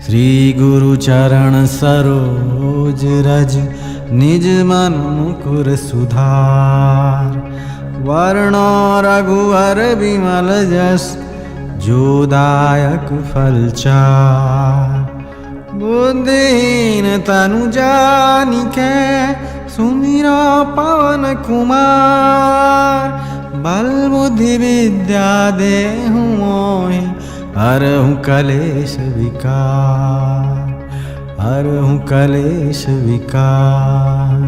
श्री गुरु चरण सरोज रज निज मन मुकुर सुधार। वर्णो रघुवर विमल जस जो दायक फल चार। बुद्धिहीन तनु जानिके सुमिरो पवन कुमार। बल बुद्धि विद्या देहु मोहि हरहु कलेश विकार। हरहु कलेश विकार।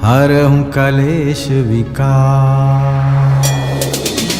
हरहु कलेश विकार।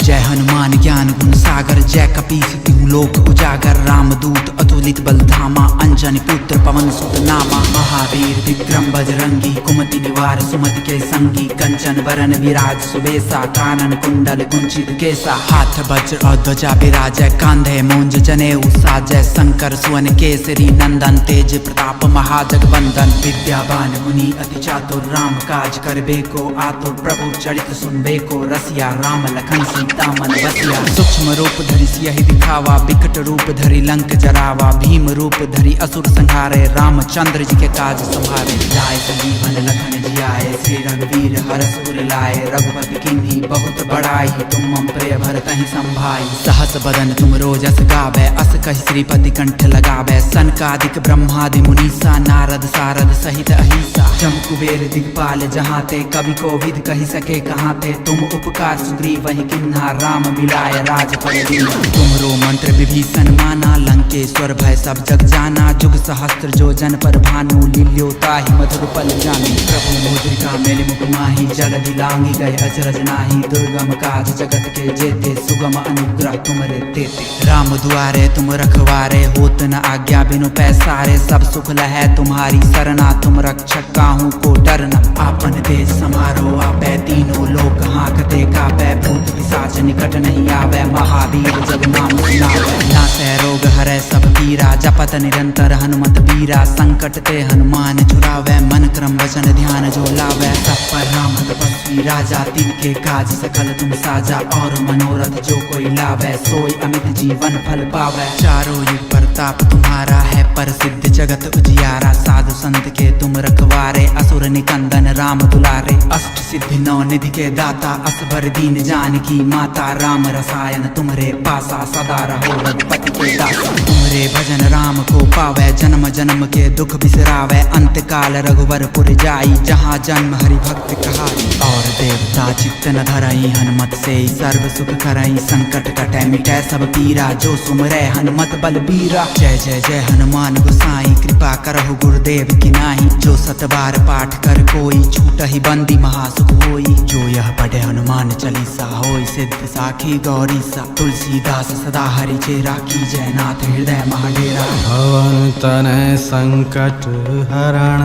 जय हनुमान ज्ञान गुण सागर, जय कपीस तिहु लोक उजागर। रामदूत अतुलित बल धामा, अंजनी पुत्र पवन सुत नामा। महावीर विक्रम बजरंगी, कुमति निवार सुमति के संगी। कंचन बरन विराज सुबेसा, कानन कुंडल कुंचित केसा। हाथ वज्र और ध्वजा विराजय, कांधे मूंज जनेऊ साजय। शंकर सुवन केसरी नंदन, तेज प्रताप महाजगवंदन। विद्यावान मुनि अति चातुर, राम काज करबे को आतुर। प्रभु चरित सुनबे को रसिया, राम लखन सीतामन बसिया। सूक्ष्म रूप धरि सियहि दिखावा, विकट रूप धरि लंक जरावा। भीम रूप धरि असुर संहारे, रामचंद्र जी के काज संभारे। लाए संजीवन लखन जियाए, श्री रघुवीर हरष उर लाए। रघुपति कीन्ही बहुत बड़ाई, तुम मम प्रिय भरतहि संभाई। सहस बदन तुम रोजस गावे, अस कहि श्रीपति कंठ लगावे। सनकादिक ब्रह्मादि मुनीसा, नारद सारद सहित अहिसा। जम कुबेर दिक्पाल जहाँ ते, कवि को विद कहि सके कहाँ ते। तुम उपकार सुग्रीव वही किन्हा, राम मिलाय राजपद दीन्हा। तुमरो मंत्र विभीषण माना, लंकेश्वर भय सब जग जाना। जुग सहस्त्र जो जन पर भानु, लील्यो ताहि मधुर पल जानी। प्रभु मुद्रिका मेलि मुख माहि, जलधि लांघि गए अचरज नाही। दुर्गम काज जगत के जेते, सुगम अनुग्रह तुमरे तेते। राम दुआरे तुम रखवारे, होत न आज्ञा बिनु पैसारे। सब सुख लहै तुम्हारी सरना, तुम रक्षक काहू को डरना। आपन तेज समारो आपै, तीनों लोक हाँकते कापै। भूत पिशाच निकट नहीं आवे, महावीर जब नाम सुनावे। नासै रोग हरै सब पीरा, जपत निरंतर हनुमत बीरा। संकट ते हनुमान छुड़ावे, मन क्रम वचन ध्यान जो लावे। सब पर राम तपस्वी राजा, तिनके काज सकल तुम साजा। और मनोरथ जो कोई लावे, सोई अमित जीवन फल पावे। चारों युग प्रताप तुम्हारा है, प्रसिद्ध जगत उजियारा। साधु संत के तुम रखवारे, असुर निकंदन राम दुलारे। अष्ट सिद्धि नौ निधि के दाता, असबर दीन जानकी माता। राम रसायन तुम्हारे पासा, सदा रहो रघुपति के दासा। तुम्हारे भजन राम को पावे, जन्म जन्म के दुख बिसरावे। अंत काल रघुवरपुर जाई, जहाँ जन्म हरि भक्त कहाई। और देवता चित्त न धरई, हनुमत से सर्व सुख करई। संकट कटै मिटै सब पीरा, जो सुमरै हनुमत बल बीरा। जय जय जय हनुमान गोसाई, कृपा करहु गुरुदेव की नाही। जो सत बार पाठ कर कोई, छूटहि बंदी महासुख होई। जो यह पढ़े हनुमान चालीसा, होई सिद्ध साखी गौरी सा। तुलसीदास सदा हरि चेरा, की जय नाथ हृदय महाडेरा। पवन तनय संकट हरण,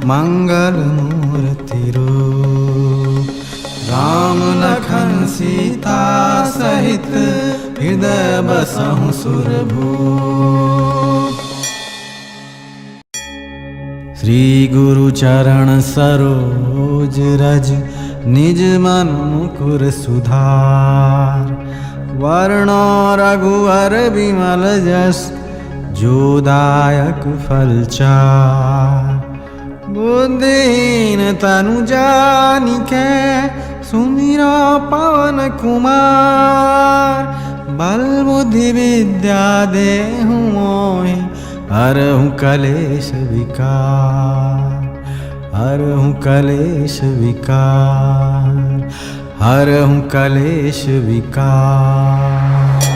मंगल मूर्ति रूप। राम लखन सीता सहित, हृदय बसहु सुरभूप। श्री गुरु चरण सरोज रज निज मन मुकुर सुधार। वर्णो रघुवर विमल जस जो दायक फल चार। बुद्धिहीन तनु जानिके सुमिरो पवन कुमार। बल बुद्धि विद्या देहु मोहि हरहु कलेश विकार। हरहु कलेश विकार। हरहु कलेश विकार।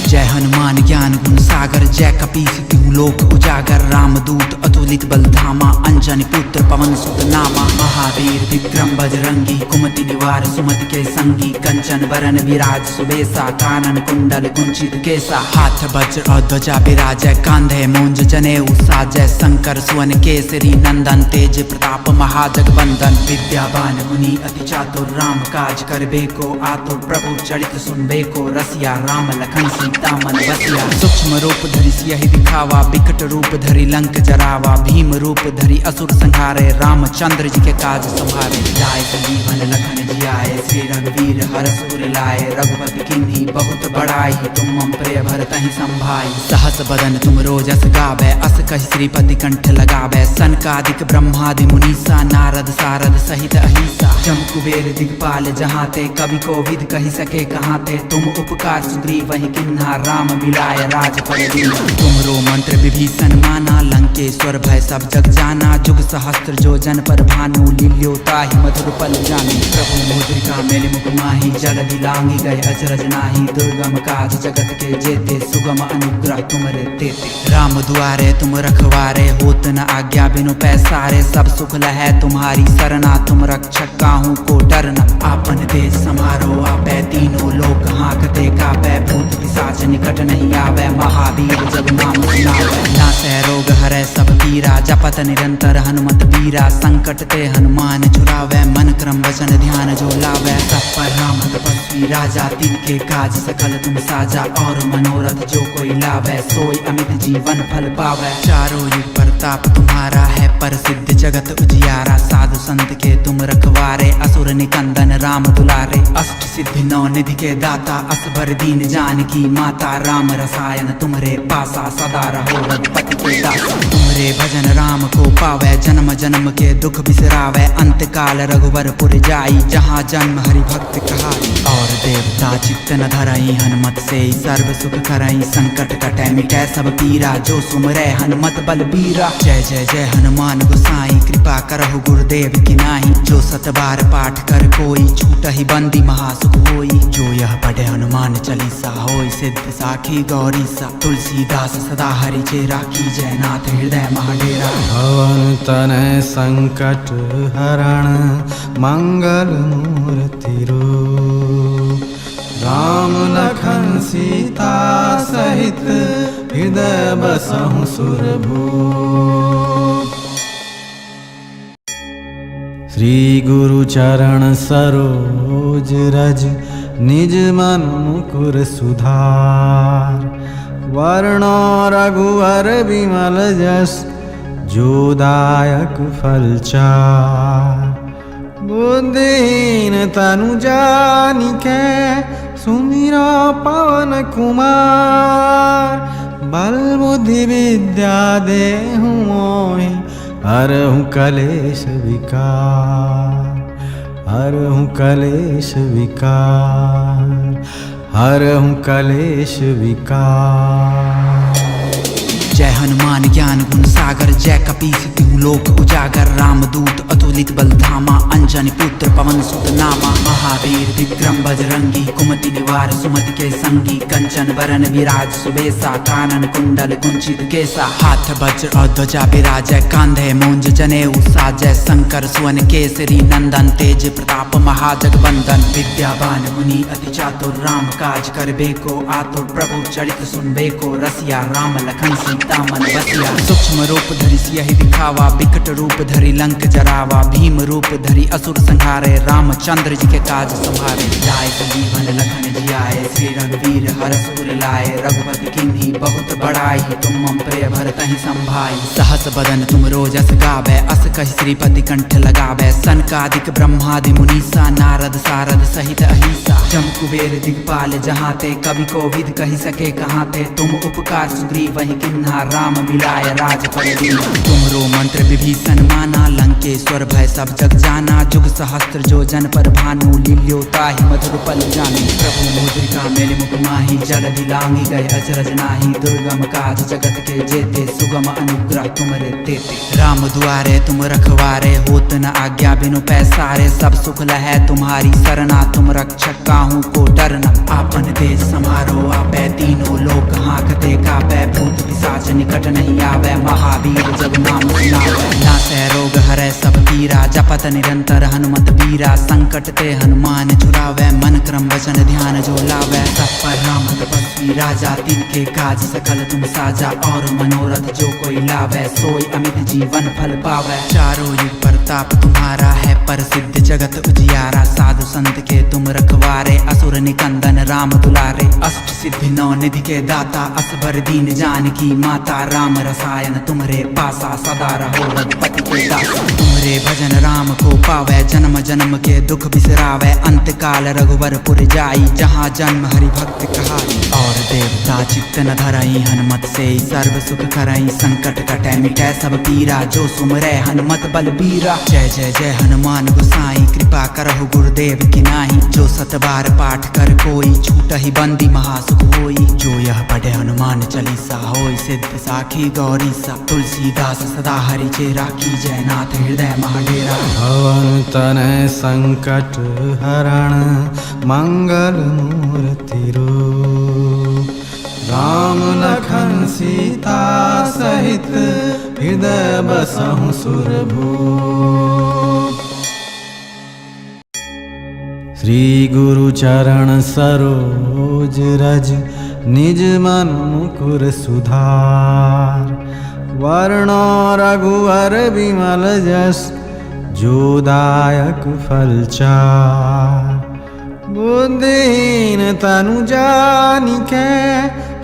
जय हनुमान ज्ञान गुण सागर, जय कपीस तिहु लोक उजागर। रामदूत अतुलित बल धामा, अंजनी पुत्र पवन सुत नामा। महावीर विक्रम बजरंगी, कुमति निवार सुमति के संगी। कंचन बरन विराज सुबेसा, कानन कुंडल कुंचित केसा। हाथ वज्र और ध्वजा विराजय, कांधे मूंज जनेऊ साजय। शंकर सुवन केसरी नंदन, तेज प्रताप महाजगवंदन। विद्यावान मुनि अति चातुर, राम काज करबे को आतुर। प्रभु चरित सुनबे को रसिया, राम लखन सीतामन बसिया। सूक्ष्म रूप धरि सियहि दिखावा, विकट रूप धरि लंक जरावा, भीम रूप धरि असुर संहारे, रामचंद्र जी के काज संभारे। लाए संजीवन लखन जियाए, श्री रघुवीर हरष उर लाए, रघुपति किन्हीं बहुत बड़ाई, तुम मम प्रिय भरतहि संभाई। सहस बदन तुम रोजस गावे, अस कहि श्रीपति कंठ लगावे, सनकादिक ब्रह्मादि मुनीसा, नारद सारद सहित अहिसा। जम कुबेर दिगपाल जहाँ ते, कवि को विद कहि सके कहाँ ते, तुम उपकार सुग्रीव वही किन्हा, राम मिलाय राजपद दीन्हा। तुमरो मंत्र विभीषण माना, लंकेश्वर भय सब जग जाना, जुग सहस्त्र जो जन पर भानु, लील्योताहि मधुर पल जानी। प्रभु मुद्रिका मेलि मुख माहि, जल दिलांगी गए अचरज नाही, दुर्गम काज जगत के जेते, सुगम अनुग्रह तुमरे तेते। राम दुआरे तुम रखवारे, होत न आज्ञा बिनु पैसारे, सब सुख लहै तुम्हारी सरना, तुम रक्षक काहू को डरना। आपन तेज समारो आपै, तीनों लोक हाँकते कापै, भूत पिशाच निकट नहीं आवे, महावीर जब नाम सुनावे। नासै रोग हरै सब पीरा, जपत निरंतर हनुमत बीरा, संकट ते हनुमान छुड़ावे, मन क्रम वचन ध्यान जो लावे। सब पर राम तपस्वी राजा, तिनके काज सकल तुम साजा, और मनोरथ जो कोई लावे, सोई अमित जीवन फल पावे। चारों युग प्रताप तुम्हारा है, प्रसिद्ध जगत उजियारा, साधु संत के तुम रखवारे, असुर निकंदन राम दुलारे। अष्ट सिद्धि नौ निधि के दाता, असबर दीन जानकी माता, राम रसायन तुमरे पासा, सदा रहो रघुपति के दासा। तुमरे भजन राम को पावे, जन्म जन्म के दुख बिसरावे, अंत काल रघुवर पुर जाई, जहाँ जन्म हरि भक्त कहाई। और देवता चित्त न धरई, हनुमत से सर्व सुख करई, संकट कटै मिटै सब पीरा, जो सुमरै हनुमत बलबीरा। जय जय जय हनुमान गोसाई, कृपा करहु गुरुदेव की नाही, जो सत बार पाठ कर कोई, छूटहि बंदी महासुख होई। जो यह पढ़े हनुमान चालीसा, होय सिद्ध साखी गौरीसा, तुलसीदास सदा हरि चेरा, की जय नाथ हृदय महाडेरा। पवन तनय संकट हरण, मंगल मूर्ति रूप, राम लखन सीता सहित, हृदय बसहु सुरभूप। श्री गुरु चरण सरोज रज, निज मन मुकुर सुधार, वर्णो रघुवर विमल जस, जो दायक फल चार। बुद्धिहीन तनु जानिके, सुमिरो पवन कुमार, बल बुद्धि विद्या देहु मोहि, हरहु कलेश विकार, हरहु कलेश विकार, हरहु कलेश विकार। जय हनुमान ज्ञान गुण सागर, जय कपीस तिहु लोक उजागर, रामदूत अतुलित बल धामा, अंजनी पुत्र पवन सुत नामा। महावीर विक्रम बजरंगी, कुमति निवार सुमति के संगी, कंचन बरन विराज सुबेसा, कानन कुंडल कुंचित केसा। हाथ वज्र और ध्वजा विराजय, कांधे मूंज जनेऊ साजय, शंकर सुवन केसरी नंदन, तेज प्रताप महाजगवंदन। विद्यावान मुनि अति चातुर, राम काज करबे को आतुर, प्रभु चरित सुनबे को रसिया, राम लखन सीता मन बसिया। सूक्ष्म रूप धरि सियहि दिखावा, विकट रूप धरि लंक जरावा, भीम रूप धरि असुर संहारे, रामचंद्र जी के काज संभारे। लाए संजीवन लखन जियाए, श्री रघुवीर हरष उर लाए, रघुपति किन्हीं बहुत बड़ाई, तुम मम प्रिय भरतहि संभाई। सहस बदन तुम रोजस गावे, अस कहि श्रीपति कंठ लगावे, सनकादिक ब्रह्मादि मुनीसा, नारद सारद सहित अहिसा। जम कुबेर दिगपाल जहाँ ते, कवि को विद कहि सके कहाँ ते, तुम उपकार सुग्रीव वही किन्हा, राम मिलाय राजपद दीन्हा। तुमरो मंत्र विभीषण माना, लंकेश्वर भय सब जग जाना, जुग सहस्त्र जो जन पर भानु, लील्योताहि मधुर पल जानी। प्रभु मुद्रिका मेलि मुख माहि, जल दिलांगी गए अचरज नाही, दुर्गम काज जगत के जेते, सुगम अनुग्रह तुमरे तेते। राम दुआरे तुम रखवारे, होत न आज्ञा बिनु पैसारे, सब सुख लहै तुम्हारी सरना, तुम रक्षक काहू को डरना। आपन तेज समारो आपै, तीनों लोक हाँकते कापै, भूत पिशाच निकट नहीं आवे, महावीर जब नाम सुनावे। नासै रोग हरै सब महावीरा जपत निरंतर हनुमत बीरा संकट ते हनुमान छुड़ावे मन क्रम वचन ध्यान जो लावे सब पर राम तपस्वी राजा तिनके काज सकल तुम साजा और मनोरथ जो कोई लावे सोई अमित जीवन फल पावे चारों युग प्रताप तुम्हारा है प्रसिद्ध जगत उजियारा साधु संत के तुम रखवारे असुर निकंदन राम दुलारे अष्ट सिद्धि नौ निधि के दाता असबर दीन जानकी माता राम रसायन तुम्हारे पासा सदा रहो रघुपति के दासा तुम्हारे भजन राम को पावे जन्म जन्म के दुख बिसरावे अंत काल रघुवरपुर जाई जहाँ जन्म हरि भक्त कहाई और देवता चित्त न धरई हनुमत से सर्व सुख करई संकट कटै मिटै सब पीरा जो सुमरै हनुमत बलबीरा जय जय जय हनुमान गोसाई कृपा करहु गुरुदेव की नाही जो सत बार पाठ कर कोई छूट ही बंदी महासुख होई जो यह पढ़े हनुमान चालीसा होई सिद्ध साखी गौरी सा तुलसीदास सदा हरि चेरा की जय नाथ हृदय महाडेरा भवन तनय संकट हरण मंगल मूर्ति रूप राम लखन सीता सहित हृदय बसहु सुरभूप श्री गुरु चरण सरोज रज निज मन मुकुर सुधार वर्णो रघुवर विमल जस जो दायक फल चार बुद्धिहीन तनु जानिके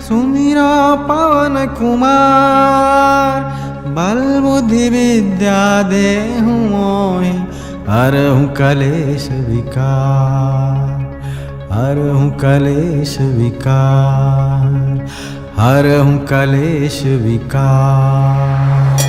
सुमिरो पवन कुमार बल बुद्धि विद्या देहु मोहि हरहु कलेश विकार हरहु कलेश विकार हरहु कलेश विकार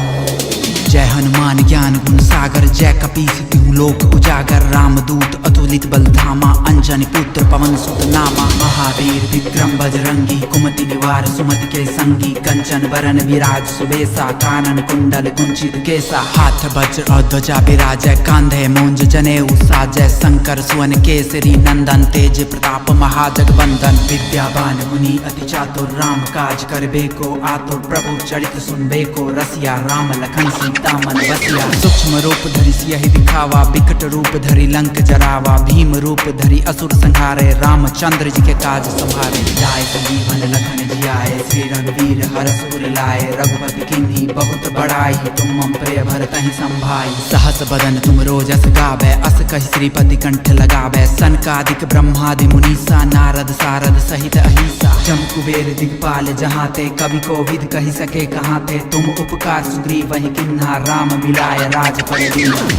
जय हनुमान ज्ञान गुण सागर जय कपीस तिहु लोक उजागर रामदूत अतुलित बल धामा अंजनी पुत्र पवन सुत नामा महावीर विक्रम बजरंगी कुमति निवार सुमति के संगी कंचन बरन विराज सुबेसा कानन कुंडल कुंचित केसा हाथ वज्र और ध्वजा विराजय कांधे मूंज जनेऊ साजय शंकर सुवन केसरी नंदन तेज प्रताप महाजगवंदन विद्यावान मुनि अति चातुर राम काज करबे को आतुर प्रभु चरित सुनबे को रसिया राम लखन सीता मन बसिया सूक्ष्म रूप धरि सियहि दिखावा विकट रूप धरि लंक जरावा भीम रूप धरि असुर संहारे रामचंद्र जी के काज संभारे जाय संजीवन लखन जियाए श्री रघुवीर हरष उर लाए रघुपति किन्ही बहुत बड़ाई तुम मम प्रिय भरतहि संभाई सहस बदन तुम रोजस गावे अस कहि श्रीपति कंठ लगावे सनकादिक ब्रह्मादि मुनीसा नारद सारद सहित अहिसा जम कुबेर दिक्पाल जहाँ ते कवि को विद कहि सके कहाँ थे तुम उपकार सुग्रीव वही किन्हा राम मिलाय राज पर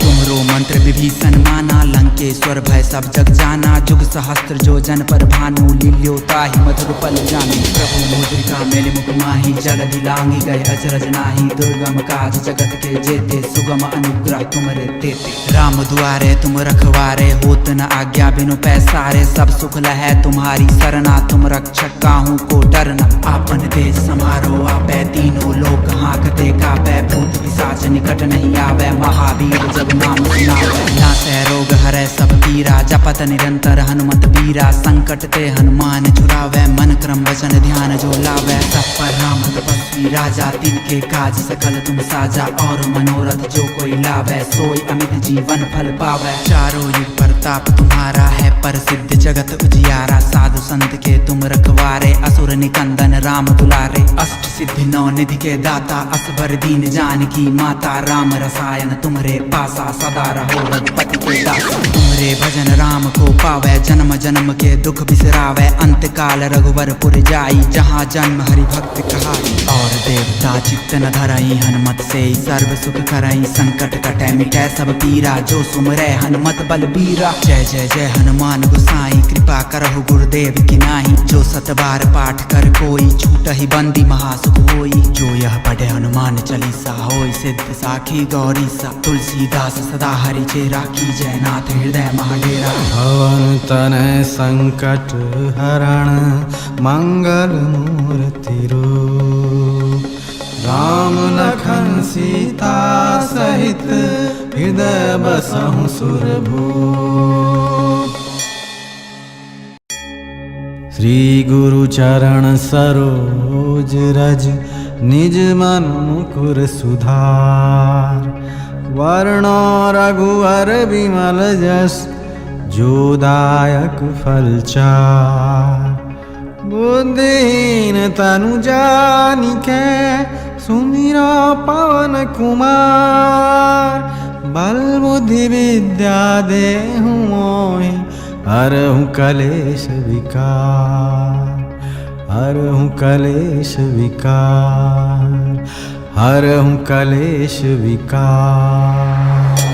तुमरो मंत्र विभीषण माना लंकेश्वर भय सब जग जाना जुग सहस्त्र जो जन पर भानु लील्योताहि मधुर पल जानी प्रभु मुद्रिका मेलि मुख माही जगति लांगी गए अचरज नाही दुर्गम काज जगत के जेते सुगम अनुग्रह तुमरे तेते राम दुआरे तुम रखवारे होत न आज्ञा बिनु पैसारे सब सुख लहै तुम्हारी सरना तुम रक्षक काहू को डरना आपन तेज समारो आपै तीनों लोक हाँकते कापै भूत पिशाच निकट नहीं आवे महावीर जब नाम सुनावे नासै रोग हरै सब पीरा जपत निरंतर हनुमत बीरा संकट ते हनुमान छुड़ावे मन क्रम वचन ध्यान जो लावे सब पर राम तपस्वी राजा तिनके काज सकल तुम साजा और मनोरथ जो कोई लावे सोई अमित जीवन फल पावे चारों युग प्रताप तुम्हारा है प्रसिद्ध जगत उजियारा साधु संत के तुम रखवारे असुर निकंदन राम दुलारे अष्ट सिद्धि नौ निधि के दाता असबर दीन जानकी माता राम रसायन तुम्हारे पासा सदा रहो रघुपति के दासा तुम्हारे भजन राम को पावे जन्म जन्म के दुख बिसरावे अंत काल रघुवरपुर जाई जहाँ जन्म हरि भक्त कहाई और देवता चित्त न धरई हनुमत से सर्व सुख करई संकट कटै मिटै सब पीरा जो सुमरै हनुमत बलबीरा जय जय जय हनुमान गोसाई कृपा करहु गुरुदेव की नाही जो सत बार पाठ कर कोई छूट ही बंदी महासुख होई जो यह पढ़े हनुमान चालीसा होई सिद्ध साखी गौरी सा तुलसीदास सदा हरि चेरा की जय नाथ हृदय महाडेरा भवन तनय संकट हरण मंगल मूर्ति रूप राम लखन सीता सहित हृदय बसहु सुरभूप श्री गुरु चरण सरोज रज निज मन मुकुर सुधार वर्णो रघुवर विमल जस जोदायक फल चार। बुद्धिहीन तनु जानिके सुमिरो पवन कुमार। बल बुद्धि विद्या देहु मोहि हरहु कलेश विकार। हरहु कलेश विकार। हरहु कलेश विकार।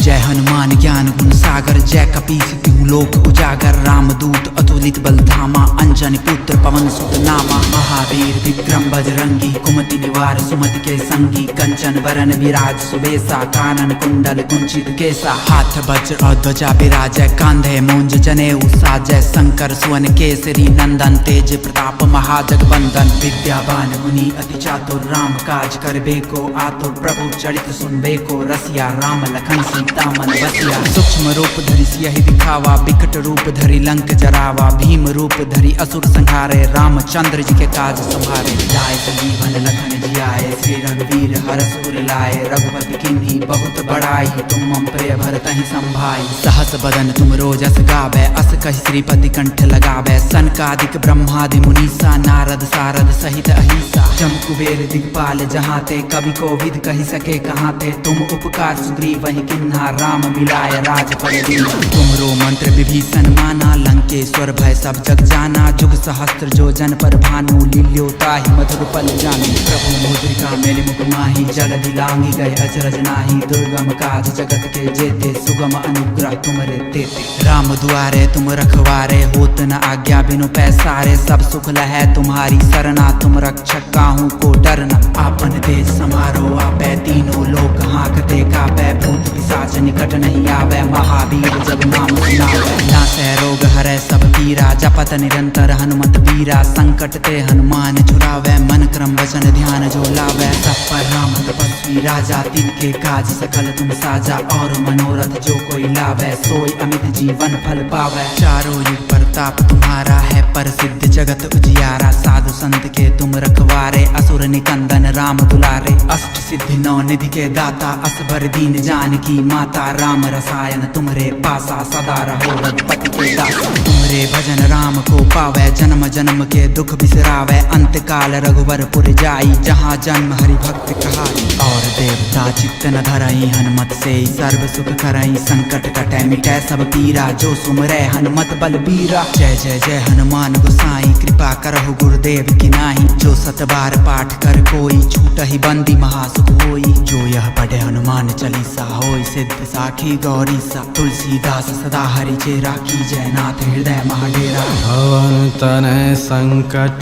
जय हनुमान ज्ञान गुण सागर जय कपीस तिहु लोक उजागर। रामदूत अतुलित बल धामा अंजनी पुत्र पवन सुत नामा। महावीर विक्रम बजरंगी कुमति निवार सुमति के संगी। कंचन वरन विराज सुबेसा कानन कुंडल कुंचित केसा। हाथ वज्र और ध्वजा विराजय कांधे मूंज जनेऊ साजय। शंकर सुवन केसरी नंदन तेज प्रताप महाजगवंदन। विद्यावान मुनि अति चातुर राम काज करबे को आतुर। प्रभु चरित सुनबे को रसिया राम लखन सीता मन बसिया। सूक्ष्म रूप धरि सियहि दिखावा बिकट रूप धरि लंक जरावा। भीम रूप धरि असुर संहारे रामचंद्र जी के काज संभारे। लाए संजीवन लखन जियाए श्री रघुवीर हरष उर लाए। रघुपति किन्ही बहुत बड़ाई तुम मम प्रिय भरतहि संभाई। सहस बदन तुम रोजस गावे अस कहि श्रीपति कंठ लगावे। सनकादिक ब्रह्मादि मुनीसा नारद सारद सहित अहिसा। जम कुबेर दिगपाल जहाँ ते कवि कोविद कहि सके कहाँ ते। तुम उपकार सुग्रीव वही किन्हा राम मिलाय राजपद दीन्हा। तुमरो मंत्र विभीषण माना लंकेश्वर भय सब जग जाना। जुग सहस्त्र जो जन पर भानु लील्यो ताहि मधुर पल जानी। प्रभु मुद्रिका मेलि मुख माहि जलधि लांघि गए अचरज नाही। दुर्गम काज जगत के जेते सुगम अनुग्रह तुमरे तेते। राम दुआरे तुम रखवारे होत न आज्ञा बिनु पैसारे। सब सुख लहै तुम्हारी सरना तुम रक्षक काहू को डरना। आपन देश समारो आपै तीनों लोक हाँकते कापै। भूत पिशाच निकट नहीं आवे महावीर जब नाम सुनावे। नासै रोग हरै सब पीरा जपत निरंतर हनुमत बीरा। संकट ते हनुमान छुड़ावे मन क्रम वचन ध्यान जो लावे। सब पर राम तपस्वी राजा तिनके काज सकल तुम साजा। और मनोरथ जो कोई लावे सोई अमित जीवन फल पावे। चारों युग प्रताप तुम्हारा है प्रसिद्ध जगत उजियारा। साधु संत के तुम रखवारे असुर निकंदन राम दुलारे। अष्ट सिद्धि नौ निधि के दाता असबर दीन जानकी माता। राम रसायन तुमरे पासा सदा रहो रघुपति के दासा। तुमरे भजन राम को पावे जन्म जन्म के दुख बिसरावे। अंत काल रघुवर पुर जाई जहाँ जन्म हरि भक्त कहाई। और देवता चित्त न धरई हनुमत से सर्व सुख करई। संकट कटै मिटै सब पीरा जो सुमरै हनुमत बलबीरा। जय जय जय हनुमान गोसाई कृपा करहु गुरुदेव की नाही। जो सत बार पाठ कर कोई छूटहि बंदी महासुख होई। जो यह पढ़े हनुमान चालीसा होई सिद्ध साखी गौरी सा। तुलसीदास सदा हरि चेरा की जय नाथ हृदय महाडेरा। पवन तनय संकट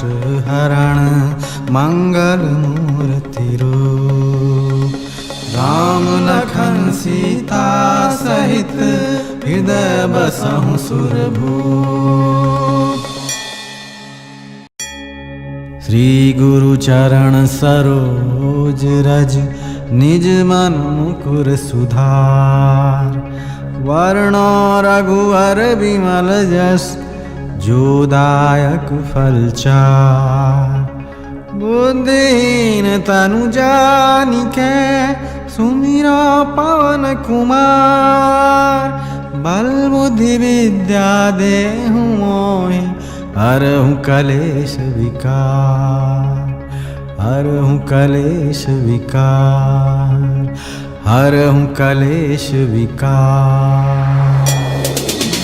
हरण मंगल मूर्ति रूप। राम लखन सीता सहित हृदय बसहु सुरभूप। श्री गुरु चरण सरोज रज निज मन मुकुर सुधार। वर्णो रघुवर विमल जस जोदायक फल चार। बुद्धिहीन तनु जानिके सुमिरो पवन कुमार। बल बुद्धि विद्या देहु मोहि हरहु कलेश विकार। हरहु कलेश विकार। हरहु कलेश विकार।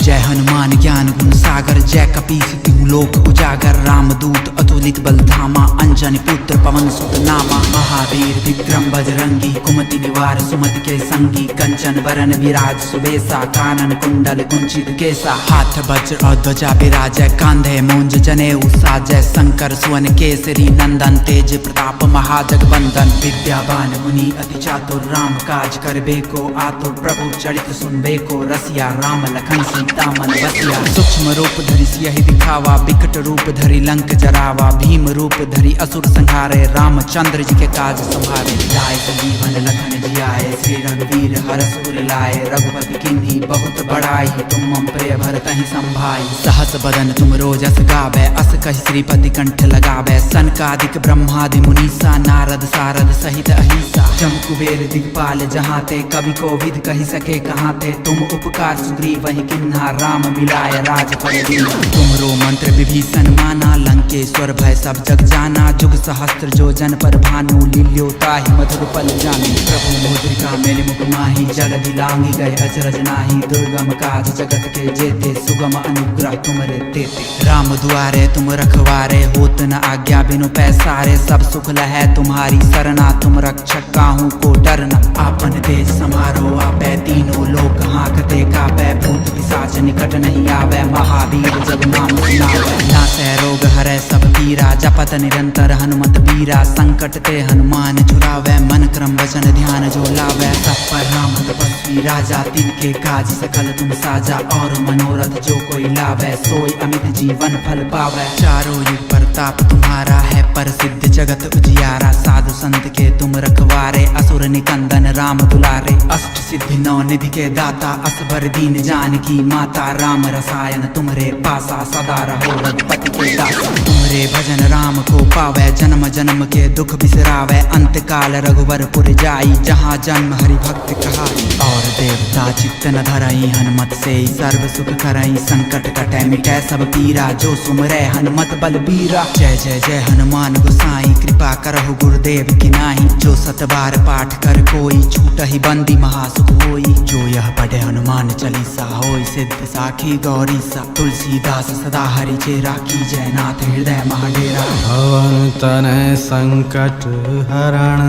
जय हनुमान ज्ञान गुण सागर जय कपीस तिहु लोक उजागर। रामदूत अतुलित बल धामा अंजनी पुत्र पवन सुत नामा। महावीर विक्रम बजरंगी कुमति निवार सुमति के संगी। कंचन वरन विराज सुबेसा कानन कुंडल कुंचित केसा। हाथ वज्र और ध्वजा विराजय कांधे मूंज जनेऊ साजय। शंकर सुवन केसरी नंदन तेज प्रताप महाजगवंदन। विद्यावान मुनि अति चातुर राम काज करबे को आतुर। प्रभु चरित सुनबे को रसिया राम लखन सीता मन बसिया। सूक्ष्म रूप धरि सियहि दिखावा, विकट रूप धरि लंक जरावा, भीम रूप धरि असुर संहारे, रामचंद्र जी के काज संभारे। लाए जीवन लखन जियाए, श्री रघुवीर हरष उर लाए, रघुपति किन्ही बहुत बड़ाई, तुम मम प्रिय भरतहि संभाई। सहस बदन तुम रोजस गावे, अस कहि श्रीपति कंठ लगावे, सनकादिक ब्रह्मादि मुनीसा, नारद सारद सहित अहिसा। जम कुबेर दिगपाल जहाँ ते, कवि को विद कहि सके कहाँ थे, तुम उपकार सुग्रीव वही किन्हा, राम मिलाय राजपद दीन्हा। तुमरो मंत्र विभीषण माना, लंकेश्वर भय सब जग जाना, जुग सहस्त्र जो जन पर भानु, लील्योताहि मधुर पल जानी। प्रभु मुद्रिका मेलि मुख माहि, जल दिलांगी गए अचरज नाही, दुर्गम काज जगत के जेते, सुगम अनुग्रह तुमरे तेते। राम दुआरे तुम रखवारे, होत न आज्ञा बिनु पैसारे, सब सुख लहै तुम्हारी सरना, तुम रक्षक काहू को डरना। आपन तेज समारो आपै, तीनों लोक हाँकते कापै, भूत पिशाच निकट नहीं आवे, महावीर जब नाम सुनावे। नासै रोग हरै सब पीरा, जपत निरंतर हनुमत बीरा, संकट ते हनुमान छुड़ावे, मन क्रम वचन ध्यान जो लावे। सब पर राम तपस्वी राजा, तिनके काज सकल तुम साजा, और मनोरथ जो कोई लावे, सोई अमित जीवन फल पावे। चारों युग प्रताप तुम्हारा है, प्रसिद्ध जगत उजियारा, साधु संत के तुम रखवारे, असुर निकंदन राम दुलारे। अष्ट सिद्धि नौ निधि के दाता, असबर दीन जानकी माता, राम रसायन तुमरे पासा, सदा रहो रघुपति के दासा। तुमरे भजन राम को पावे, जन्म जन्म के दुख बिसरावे, अंत काल रघुवर पुर जाई, जहाँ जन्म हरि भक्त कहाई। और देवता चित्त न धरई, हनुमत से सर्व सुख करई, संकट कटै मिटै सब पीरा, जो सुमरै हनुमत बलबीरा। जय जय जय हनुमान गोसाई, कृपा करहु गुरुदेव की नाही, जो सत बार पाठ कर कोई, छूटहि बंदी महासुख होई। जो यह पढ़े हनुमान चालीसा, होय सिद्ध साखी गौरी सा, तुलसीदास सदा हरि चेरा, की जय नाथ हृदय महाडेरा। पवन तनय संकट हरण,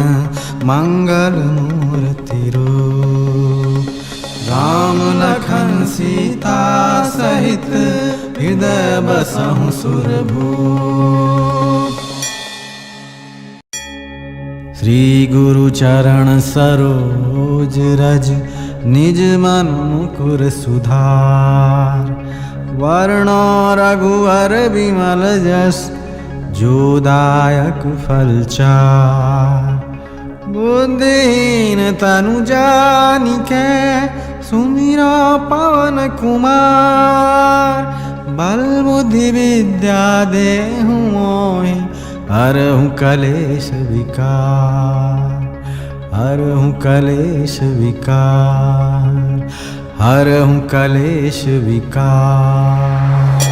मंगल मूर्ति रूप, राम लखन सीता सहित, हृदय बसहु सुरभूप। श्री गुरु चरण सरोज रज, निज मन मुकुर सुधार, वर्णो रघुवर विमल जस, जो दायक फल चार। बुद्धिहीन तनु जानिके, सुमिरो पवन कुमार, बल बुद्धि विद्या देहु मोहि, हरहु कलेश विकार, हरहु कलेश विकार, हरहु कलेश विकार।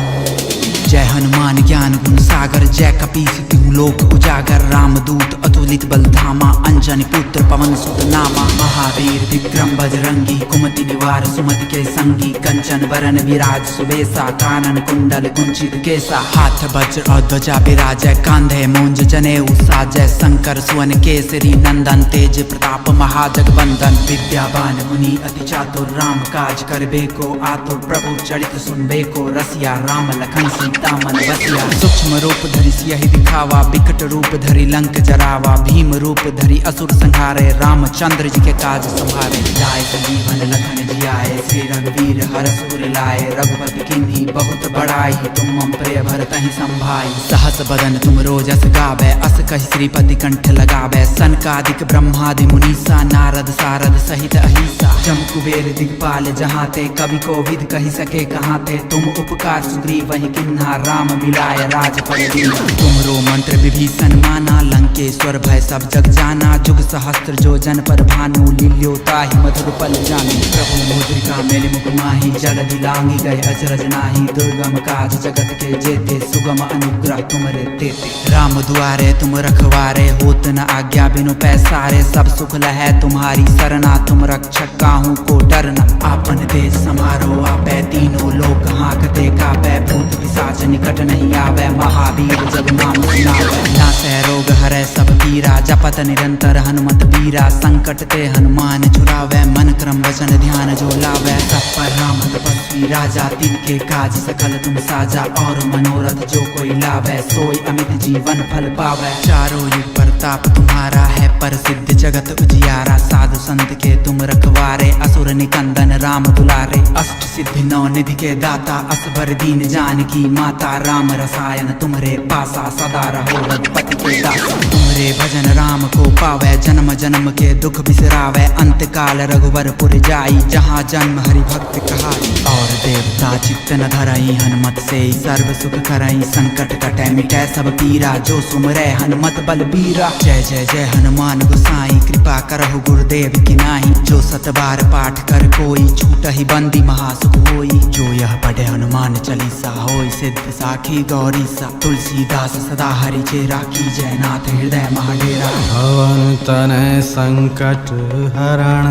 जय हनुमान ज्ञान गुण सागर, जय कपीस तिहु लोक उजागर, रामदूत अतुलित बल धामा, अंजनी पुत्र पवन सुत नामा। महावीर विक्रम बजरंगी, कुमति निवार सुमति के संगी, कंचन बरन विराज सुबेसा, कानन कुंडल कुंचित केसा। हाथ वज्र और ध्वजा विराजय, कांधे मूंज जनेऊ साजय, शंकर सुवन केसरी नंदन, तेज प्रताप महाजगवंदन। विद्यावान मुनि अति चातुर, राम काज करबे को आतुर, प्रभु चरित सुनबे को रसिया, राम लखन सीता मन बसिया। सूक्ष्म रूप धरि सियहि दिखावा, विकट रूप धरि लंक जरावा, भीम रूप धरि असुर संहारे, रामचंद्र जी के काज संभारे। लाए जीवन लखन जियाए, श्री रघुवीर हरष उर लाए, रघुपति किन्ही बहुत बड़ाई, तुम मम प्रिय भरतहि संभाई। सहस बदन तुम रोजस गावे, अस कहि श्रीपति कंठ लगावे, सनकादिक ब्रह्मादि मुनीसा, नारद सारद सहित अहिसा। जम कुबेर दिगपाल जहाँ ते, कवि को विद कहि सके कहाँ थे, तुम उपकार सुग्रीव वही किन्हा, राम मिलाय राजपद दीन्हा। तुमरो मंत्र विभीषण माना, लंकेश्वर भय सब जग जाना, जुग सहस्त्र जो जन पर भानु, लील्योताहि मधुर पल जानी। प्रभु मुद्रिका मेलि मुख माहि, जल दिलांगी गए अचरज नाही, दुर्गम काज जगत के जेते, सुगम अनुग्रह तुमरे तेते। राम दुआरे तुम रखवारे, होत न आज्ञा बिनु पैसारे, सब सुख लहै तुम्हारी सरना, तुम रक्षक काहू को डरना। आपन तेज समारो आपै, तीनों लोक हाँकते कापै, भूत पिशाच निकट नहीं आवे, महावीर जब नाम सुनावे। नासै रोग हरै सब पीरा, जपत निरंतर हनुमत बीरा, संकट ते हनुमान छुड़ावे, मन क्रम वचन ध्यान जो लावे। सब पर राम तपस्वी राजा, तिनके काज सकल तुम साजा, और मनोरथ जो कोई लावे, सोई अमित जीवन फल पावे। चारों युग प्रताप तुम्हारा है, पर सिद्ध जगत उजियारा। साधु संत के तुम रखवारे, असुर निकंदन राम दुलारे। अष्ट सिद्धि नौ निधि के दाता, असबर दीन जानकी माता। राम रसायन तुम्हारे पासा, सदा रहो रघुपति के दासा। तुम्हारे भजन राम को पावे, जन्म जन्म के दुख बिसरावे। अंत काल रघुवरपुर जाई, जहाँ जन्म हरि भक्त कहाई। और देवता चित्त न धरई, हनुमत से सर्व सुख करई। संकट कटै मिटै सब पीरा, जो सुमरै हनुमत बलबीरा। जय जय जय हनुमान गोसाई, कृपा करहु गुरुदेव की नाही। जो सत बार पाठ कर कोई, छूटहि बंदी महासुख होई। जो यह पढ़े हनुमान चालीसा, होई सिद्ध साखी गौरी सा। तुलसीदास सदा हरि चेरा, की जय नाथ हृदय महाडेरा। पवन तनय संकट हरण,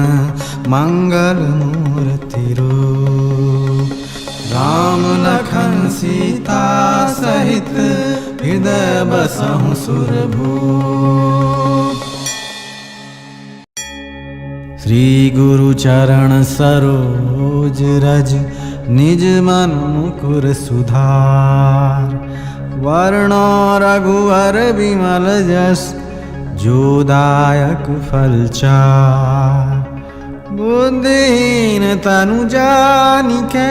मंगल मूर्ति रूप। राम लखन सीता सहित, हृदय बसहु सुरभूप। श्री गुरु चरण सरोज रज, निज मन मुकुर सुधार। वर्णो रघुवर विमल जस, जो दायक फल चार। बुद्धिहीन तनु जानिके,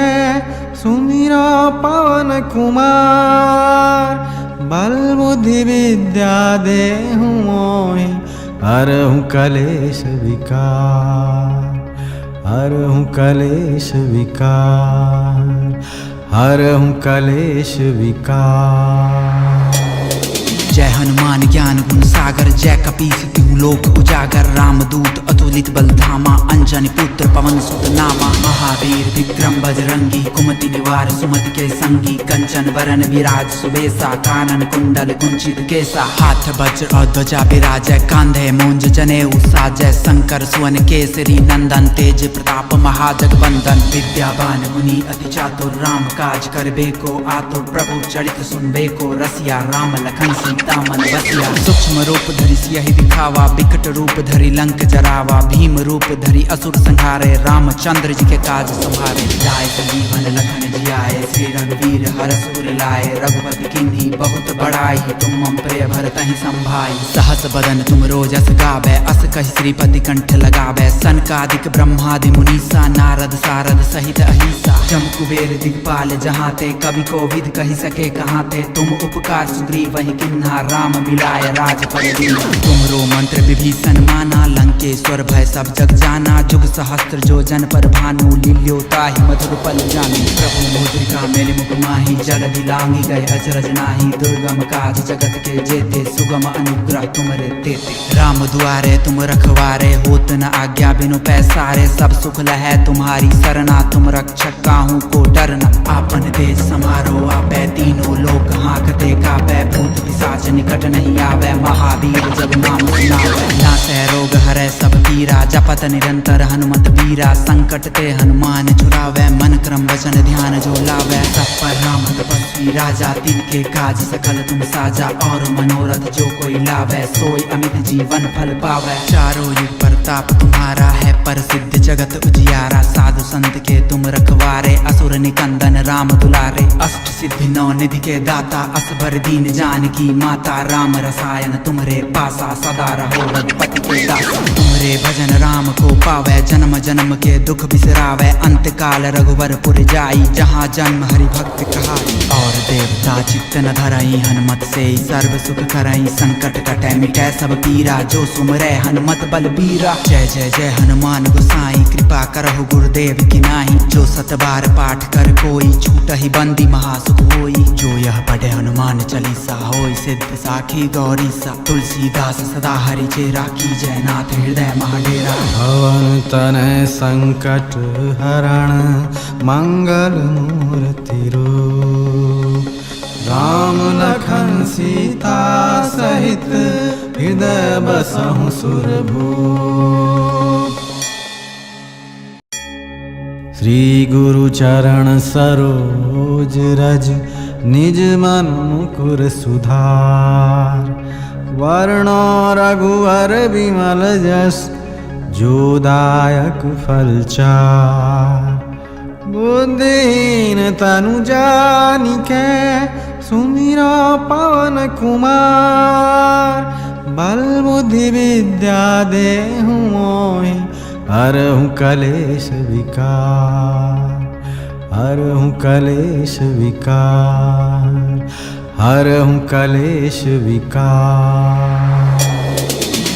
सुमिरो पवन कुमार। बल बुद्धि विद्या देहु मोहि, हरहु कलेश विकार। हरहु कलेश विकार, हरहु कलेश विकार। जय हनुमान ज्ञान गुण सागर, जय कपीस तिहु लोक उजागर। रामदूत अतुलित बल धामा, अंजनी पुत्र पवन सुत नामा। महावीर विक्रम बजरंगी, कुमति निवार सुमति के संगी। कंचन वरन विराज सुबेसा, कानन कुंडल कुंचित केसा। हाथ वज्र और ध्वजा विराजय, कांधे मूंज जनेऊ साजय। शंकर सुवन केसरी नंदन, तेज प्रताप महाजगवंदन। विद्यावान मुनि अति चातुर, राम काज करबे को आतुर। प्रभु चरित सुनबे को रसिया, राम लखन सीता मन बसिया। सूक्ष्म रूप धरि सियहि दिखावा, विकट रूप धरि लंक जरावा। भीम रूप धरि असुर संहारे, रामचंद्र जी के काज संहारे। लाए संजीवन लखन जियाए, श्री रघुवीर हरष उर लाए। रघुपति किन्ही बहुत बड़ाई, तुम मम प्रिय भरतहि संभाई। सहस बदन तुम रोजस गावे, अस कहि श्रीपति कंठ लगावे। सनकादिक ब्रह्मादि मुनीसा, नारद सारद सहित अहिसा। जम कुबेर दिगपाल जहाँ ते, कवि कोविद कहि सके कहाँ ते। तुम उपकार सुग्रीव वही किन्हा, राम मिलाय राजपद दीन्हा। तुमरो मंत्र विभीषण माना, लंकेश्वर भय सब जग जाना। जुग सहस्त्र जो जन पर भानु, लील्यो ताहि मधुर पल जानी। प्रभु मुद्रिका मेलि मुख माहि, जल दिलांगी गए अचरज नाही। दुर्गम काज जगत के जेते, सुगम अनुग्रह तुमरे तेते। राम दुआरे तुम रखवारे, होत न आज्ञा बिनु पैसारे। सब सुख लहै तुम्हारी सरना, तुम रक्षक काहू को डरना। आपन तेज समारो आपै, तीनों लोक हाँकते कापै। भूत पिशाच निकट नहीं आवे, महावीर जब नाम सुनावे। नासै रोग हरै सब पीरा, जपत निरंतर हनुमत बीरा। संकट ते हनुमान छुड़ावे, मन क्रम वचन ध्यान जो लावे। सब पर राम तपस्वी राजा, तिनके काज सकल तुम साजा। और मनोरथ जो कोई लावे, सोई अमित जीवन फल पावे। चारों युग प्रताप तुम्हारा है, पर सिद्ध जगत उजियारा। साधु संत के तुम रखवारे, असुर निकंदन राम दुलारे। अष्ट सिद्धि नौ निधि के दाता, असबर दीन जानकी माता। राम रसायन तुम्हारे पासा, सदा रहो रघुपति के दासा। तुम्हारे भजन राम को पावे, जन्म जन्म के दुख बिसरावे। अंत काल रघुवरपुर जाई, जहाँ जन्म हरि भक्त कहाई। और देवता चित्त न धरई, हनुमत से सर्व सुख करई। संकट कटै मिटै सब पीरा, जो सुमरै हनुमत बलबीरा। जय जय जय हनुमान गोसाई, कृपा करहु गुरुदेव की नाही। जो सत बार पाठ कर कोई, छूटहि बंदी महासुख होई। जो यह पढ़े हनुमान चालीसा, होई सिद्ध साखी गौरी सा। तुलसीदास सदा हरि चेरा, की जय नाथ हृदय महाडेरा। पवन तनय संकट हरण, मंगल मूर्ति रूप। राम लखन सीता सहित, हृदय बसहु सुरभूप। श्री गुरु चरण सरोज रज, निज मन मुकुर सुधार। वर्णो रघुवर विमल जस, जो दायक फल चार। बुद्धिहीन तनु जानिके, सुमिरो पवन कुमार। बल बुद्धि विद्या देहु मोहि हरहु कलेश विकार, हरहु कलेश विकार, हरहु कलेश विकार।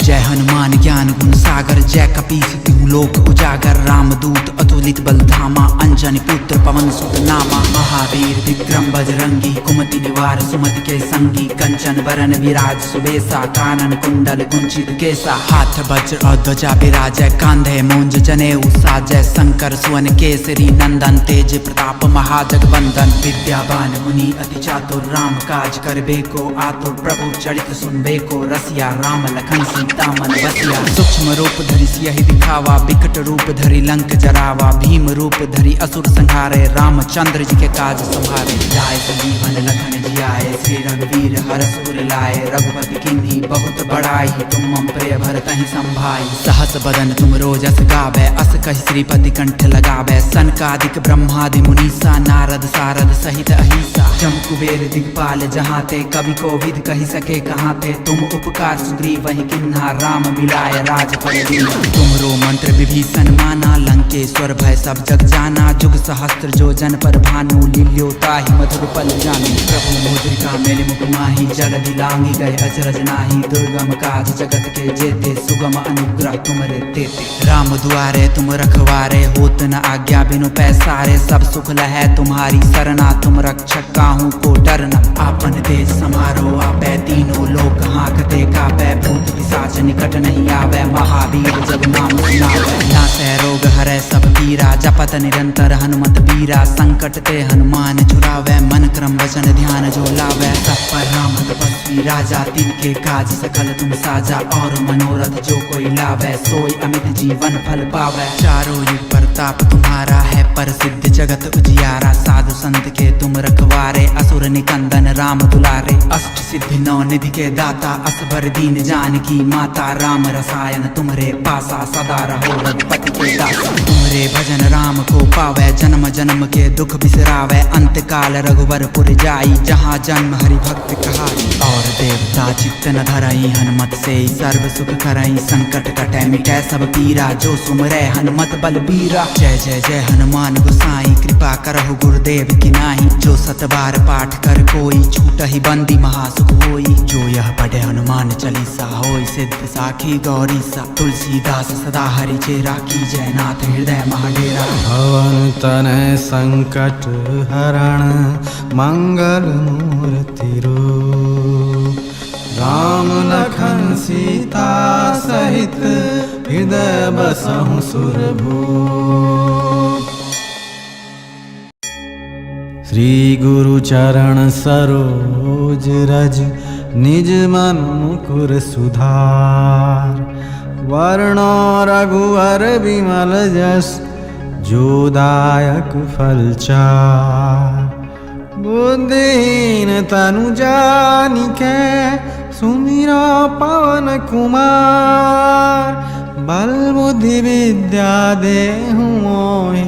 जय हनुमान ज्ञान गुण सागर, जय कपीस तिहु लोक उजागर। रामदूत अतुलित बल धामा, अंजनी पुत्र पवन सुत नामा। महावीर विक्रम बजरंगी, कुमति निवार सुमति के संगी। कंचन बरन विराज सुबेसा, कानन कुंडल कुंचित केसा। हाथ वज्र और ध्वजा विराजय, कांधे मूंज जनेऊ साजय। शंकर सुवन केसरी नंदन, तेज प्रताप महाजगवंदन। विद्यावान मुनि अति चातुर, राम काज करबे को आतुर। प्रभु चरित सुनबे को रसिया, राम लखन सीता मन बसिया। सूक्ष्म रूप धरि सियहि दिखावा, विकट रूप धरि लंक जरावा। भीम रूप धरि असुर संहारे, रामचंद्र जी के काज संभारे। लाए संजीवन लखन जियाए, श्री रघुवीर हरष उर लाए। रघुपति किन्ही बहुत बड़ाई, तुम मम प्रिय भरतहि संभाई। सहस बदन तुम रोजस गावे, अस कहि श्रीपति कंठ लगावे। सनकादिक ब्रह्मादि मुनीसा, नारद सारद सहित अहिसा। जम कुबेर दिगपाल जहाँ ते, कवि कोविद कहि सके कहाँ थे। तुम उपकार सुग्रीव वही किन्हा, राम मिलाय राजपद दीन्हा। तुमरो मंत्र विभीषण माना, लंकेश्वर भय सब जग जाना। जुग सहस्त्र जो जन पर भानु, लील्योताहि मधुर पल जानी। प्रभु मुद्रिका मेलि मुख माहि, जल दिलांगी गए अचरज नाही। दुर्गम काज जगत के जेते, सुगम अनुग्रह तुमरे तेते। राम दुआरे तुम रखवारे, होत न आज्ञा बिनु पैसारे। सब सुख लहै तुम्हारी सरना, तुम रक्षक काहू को डरना। आपन तेज समारो आपै, तीनों लोक हाँकते कापै। भूत पिशाच निकट नहीं आवे, महावीर जब नाम सुनावे। नासै रोग हरै सब पीरा, जपत निरंतर हनुमत बीरा। संकट ते हनुमान छुड़ावे, मन क्रम वचन ध्यान जो लावे। सब पर राम तपस्वी राजा, तिनके काज सकल तुम साजा। और मनोरथ जो कोई लावे, सोई अमित जीवन फल पावे। चारों युग प्रताप तुम्हारा है, प्रसिद्ध जगत उजियारा। साधु संत के तुम रखवारे, असुर निकंदन राम दुलारे। अष्ट सिद्धि नौ निधि के दाता, असबर दीन जानकी माता। राम रसायन तुमरे पासा, सदा रहो रघुपति के दासा। तुमरे भजन राम को पावे, जन्म जन्म के दुख बिसरावे। अंत काल रघुवर पुर जाई, जहाँ जन्म हरि भक्त कहाई। और देवता चित्त न धरई, हनुमत से सर्व सुख करई। संकट कटै मिटै सब पीरा, जो सुमरै हनुमत बलबीरा। जय जय जय हनुमान गोसाई, कृपा करहु गुरुदेव की नाही। जो सत बार पाठ कर कोई, छूटहि बंदी महासुख होई। जो यह पढ़े हनुमान चालीसा, होय सिद्ध साखी गौरी सा। तुलसीदास सदा हरि चेरा, की जय नाथ हृदय महाडेरा। पवन तनय संकट हरण, मंगल मूर्ति रूप। राम लखन सीता सहित, हृदय बसहु सुरभूप। श्री गुरु चरण सरोज रज, निज मन मुकुर सुधार। वर्णो रघुवर विमल जस, जो दायक फल चार। बुद्धिहीन तनु जानिके, सुमिरो पवन कुमार। बल बुद्धि विद्या देहु मोहि,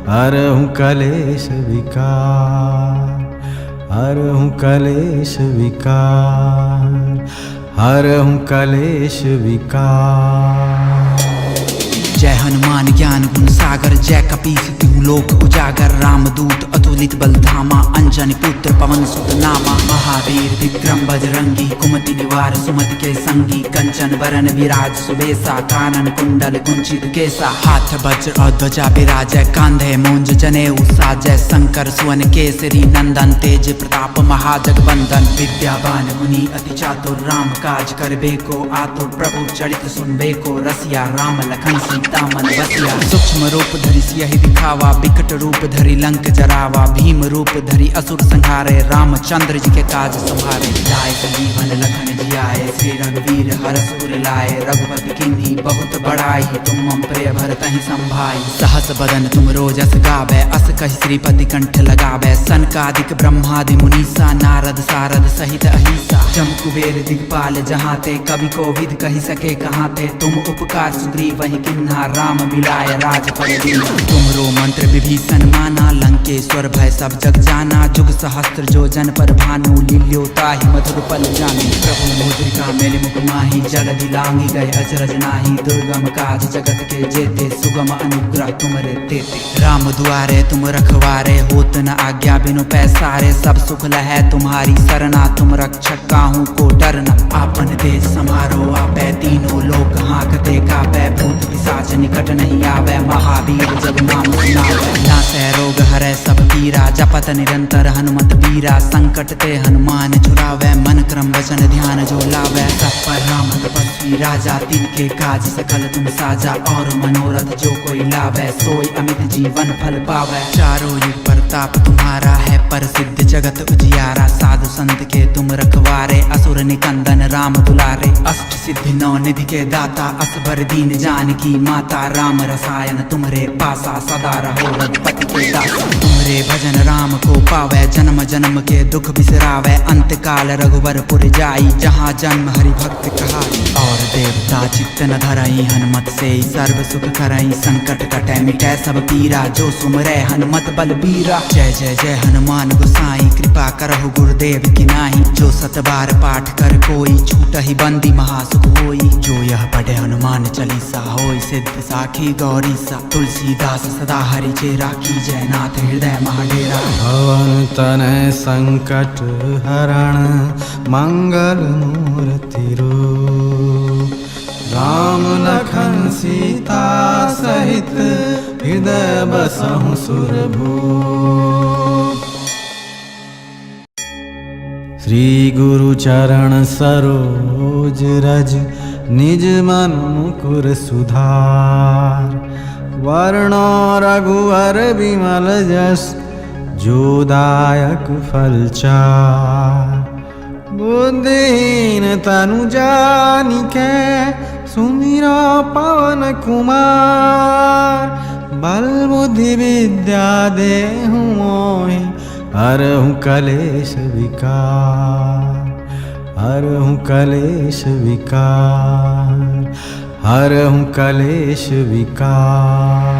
हरहु कलेश विकार, हरहु कलेश विकार, हरहु कलेश विकार। जय हनुमान ज्ञान गुण सागर, जय कपीस तिहु लोक उजागर। रामदूत अतुलित बल धामा, अंजनी पुत्र पवन सुत नामा। महावीर विक्रम बजरंगी, कुमति निवार सुमति के संगी। कंचन बरन विराज सुबेसा, कानन कुंडल कुंचित केसा। हाथ वज्र और ध्वजा विराजय, कांधे मूंज जनेऊ साजय। शंकर सुवन केसरी नंदन, तेज प्रताप महाजगवंदन। विद्यावान मुनि अति चातुर, राम काज करबे को आतुर। प्रभु चरित सुनबे को रसिया, राम लखन सीता मन बसिया। सूक्ष्म रूप धरि सियहि दिखावा, विकट रूप धरि लंक जरावा। भीम रूप धरि असुर संहारे, रामचंद्र जी के काज संभारे। लाए संजीवन लखन जियाए, श्री रघुवीर हरष उर लाए। रघुपति किन्ही बहुत बड़ाई, तुम मम प्रिय भरतहि संभाई। सहस बदन तुम रोजस गावे, अस कहि श्रीपति कंठ लगावे। सनकादिक ब्रह्मादि मुनीसा, नारद सारद सहित अहिसा। जम कुबेर दिगपाल जहाँ ते, कवि कोविद कहि सके कहाँ थे। तुम उपकार सुग्रीव वही किन्हा, किन्हा राम मिलाय राज पर दीन। तुमरो मंत्र विभीषण माना लंकेश्वर भय सब जग जाना। जुग सहस्त्र जो जन पर भानु लील्यो ताहि मधुर पल जानी। प्रभु मुद्रिका मेलि मुख माही जगदि लांघि गए अचरज नाही। दुर्गम काज जगत के जेते सुगम अनुग्रह तुमरे तेते। राम दुआरे तुम रखवारे होत न आज्ञा बिनु पैसारे। सब सुख लहै तुम्हारी सरना तुम रक्षक काहू को डरना। आपन देश समारो आपै तीनों लोक हाँकते कापै। भूत पिशाच निकट नहीं आवे महावीर जब नाम सुनावे। नासै रोग हरै सब पीरा जपत निरंतर हनुमत बीरा। संकट ते हनुमान छुड़ावे मन क्रम वचन ध्यान जो लावे। सब पर राम तपस्वी राजा तिनके काज सकल तुम साजा। और मनोरथ जो कोई लावे सोई अमित जीवन फल पावे। चारों युग प्रताप तुम्हारा है प्रसिद्ध जगत उजियारा। साधु संत के तुम रखवारे असुर निकंदन राम दुलारे। अष्ट सिद्धि नौ निधि के दाता असबर दीन जानकी माता। राम रसायन तुमरे पासा सदा रहो रघुपति के दासा। तुमरे भजन राम को पावे जन्म जन्म के दुख बिसरावे। अंत काल रघुवर पुर जाई जहाँ जन्म हरि भक्त कहाई। और देवता चित्त न धरई हनुमत से सर्व सुख करई। संकट कटै मिटै सब पीरा जो सुमरै हनुमत बल बीरा। जय जय जय हनुमान गोसाई कृपा करहु गुरुदेव की नाही। जो सत बार पाठ कर कोई छूटहि बंदी महासुख होई। जो यह पढ़े हनुमान चालीसा होई सिद्ध साखी गौरी सा। तुलसीदास सदा हरि चेरा की जय नाथ हृदय महाडेरा। पवन तनय संकट हरण मंगल मूर्ति रूप। राम लखन सीता सहित हृदय बसहु सुरभूप। श्री गुरु चरण सरोज रज निज मन मुकुर सुधार। वर्णो रघुवर विमल जस जो दायक फल चार। बुद्धिहीन तनु जानिके सुमिरो पवन कुमार। बल बुद्धि विद्या देहु मोहि हरहु कलेश विकार। हरहु कलेश विकार। हरहु कलेश विकार।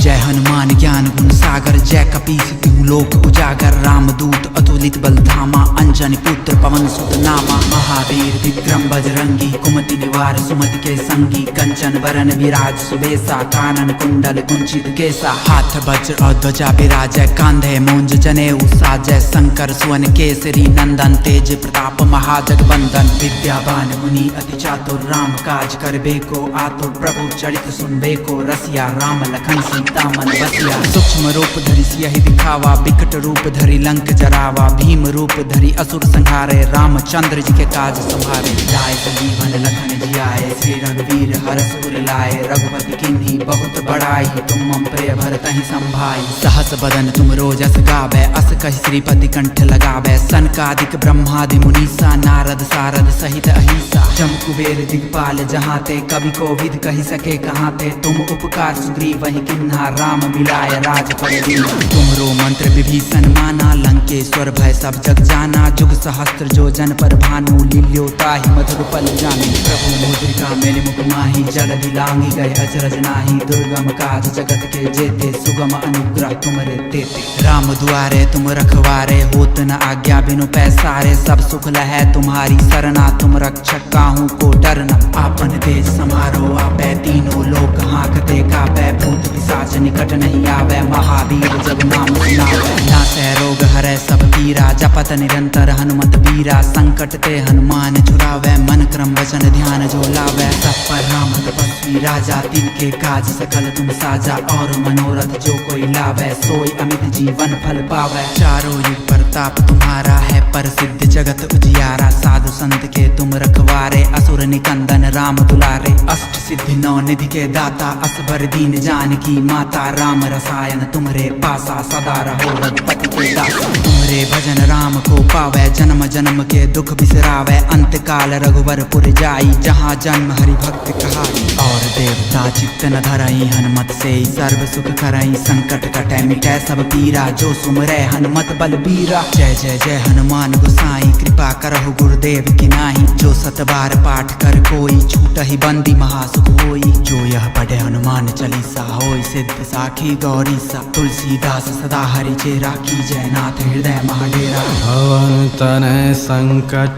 जय हनुमान ज्ञान गुण सागर जय कपीस तिहु लोक उजागर। रामदूत अतुलित बल धामा अंजनी पुत्र पवन सुत नामा। महावीर विक्रम बजरंगी कुमति निवार सुमति के संगी। कंचन बरन विराज सुबेसा कानन कुंडल कुंचित केसा। हाथ वज्र और ध्वजा विराजय कांधे मूंज जनेऊ साजय। शंकर सुवन केसरी नंदन तेज प्रताप महाजगवंदन। विद्यावान मुनि अति चातुर राम काज करबे को आतुर। प्रभु चरित सुनबे को रसिया राम लखन सीता मन बसिया। सूक्ष्म रूप धरि सियहि दिखावा विकट रूप धरि लंक जरावा। भीम रूप धरि असुर संहारे रामचंद्र जी के काज संभारे। लाए संजीवन लखन जियाए श्री रघुवीर हरष उर लाए। रघुपति किन्ही बहुत बड़ाई तुम मम प्रिय भरतहि संभाई। सहस बदन तुम रोजस गावे अस कहि श्रीपति कंठ लगावे। सनकादिक ब्रह्मादि मुनीसा नारद सारद सहित अहिसा। जम कुबेर दिगपाल जहाँ ते कवि को विद कहि सके कहाँ ते। तुम उपकार सुग्रीव वही किन्हा राम मिलाय राज पर दीन। तुमरो मंत्र विभीषण माना लंकेश्वर भय सब जग जाना। जुग सहस्त्र जो जन पर भानु लील्यो ताहि मधुर पल जानी। प्रभु मुद्रिका मेलि मुख माही जगदि लांघि गए अचरज नाही। दुर्गम काज जगत के जेते सुगम अनुग्रह तुमरे तेते। राम दुआरे तुम रखवारे होत न आज्ञा बिनु पैसारे। सब सुख लहै तुम्हारी सरना तुम रक्षक काहू को डरना। आपन देश समारो आपै तीनों लोक हाँकते कापै। भूत पिशाच निकट नहीं आवे महावीर जब नाम सुनावे। नासै रोग हरै सब पीरा जपत निरंतर हनुमत बीरा। संकट ते हनुमान छुड़ावे मन क्रम वचन ध्यान जो लावे। सब पर राम तपस्वी राजा तिनके काज सकल तुम साजा। और मनोरथ जो कोई लावे सोई अमित जीवन फल पावे। चारों युग प्रताप तुम्हारा है प्रसिद्ध जगत उजियारा। साधु संत के तुम रखवारे असुर निकंदन राम दुलारे। अष्ट सिद्धि नौ निधि के दाता असबर दीन जानकी माता। राम रसायन तुमरे पासा सदा रहो रघुपति के दासा। तुमरे भजन राम को पावे जन्म जन्म के दुख बिसरावे। अंत काल रघुवर पुर जाई जहाँ जन्म हरि भक्त कहाई। और देवता चित्त न धरई हनुमत से सर्व सुख करई। संकट कटै मिटै सब पीरा जो सुमरै हनुमत बल बीरा। जय जय जय हनुमान गोसाई कृपा करहु गुरुदेव की नाही। जो सत बार पाठ कर कोई छूट ही बंदी महासुख होई। जो यह पढ़े हनुमान चालीसा होई सिद्ध साखी गौरी सा। तुलसीदास सदा हरि चेरा की जयनाथ हृदय महाडेरा। भवन तनय संकट